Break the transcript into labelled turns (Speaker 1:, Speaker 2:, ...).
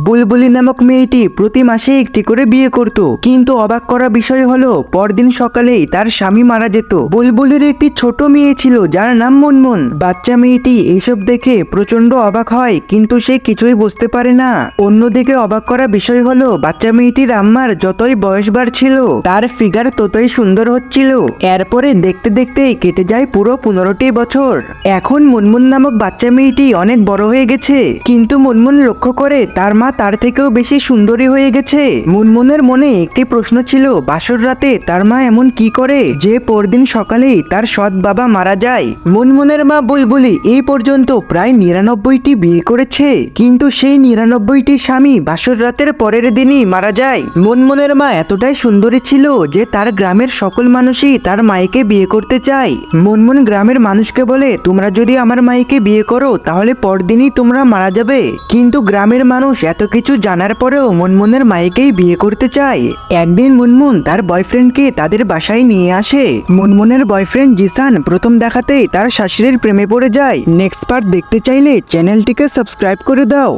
Speaker 1: বুলবুলি নামক মেয়েটি প্রতি মাসে একটি করে বিয়ে করত, কিন্তু অবাক করা বিষয় হলো পরদিন সকালেই তার স্বামী মারা যেত। বুলবুলির একটি ছোট মেয়ে ছিল যার নাম মুনমুন। বাচ্চা মেয়েটি এইসব দেখে প্রচন্ড অবাক হয়, কিন্তু সে কিছুই বুঝতে পারে না। অন্যদিকে অবাক করা বিষয় হলো বাচ্চা মেয়েটির আম্মার যতই বয়স বাড়ছিল তার ফিগার ততই সুন্দর হচ্ছিল। এরপরে দেখতে দেখতেই কেটে যায় পুরো 15টি বছর। এখন মুনমুন নামক বাচ্চা মেয়েটি অনেক বড় হয়ে গেছে, কিন্তু মুনমুন লক্ষ্য করে তার মা তার থেকেও বেশি সুন্দরী হয়ে গেছে। মুনমুনের মনে একটি প্রশ্ন ছিল, বাসর রাতে তার মা এমন কি করে যে পরদিন সকালেই তার সৎ বাবা মারা যায়। মুনমুনের মা বুলবুলি এই পর্যন্ত প্রায় 99টি বিয়ে করেছে, কিন্তু সেই 99টি স্বামী বাসর রাতের পরের দিনই মারা যায়। মুনমুনের মা এতটাই সুন্দরী ছিল যে তার গ্রামের সকল মানুষই তার মাইকে বিয়ে করতে চায়। মুনমুন গ্রামের মানুষকে বলে, তোমরা যদি আমার মাইকে বিয়ে করো তাহলে পরদিনই তোমরা মারা যাবে। কিন্তু গ্রামের মানুষ এত কিছু জানার পরেও মুনমুনের মাইকেই বিয়ে করতে চায়। একদিন মুনমুন তার বয়ফ্রেন্ডকে তাদের বাসায় নিয়ে আসে। মুনমুনের বয়ফ্রেন্ড জিসান প্রথম দেখাতেই তার শাশুড়ির প্রেমে পড়ে যায়। নেক্সট পার্ট দেখতে চাইলে চ্যানেলটিকে সাবস্ক্রাইব করে দাও।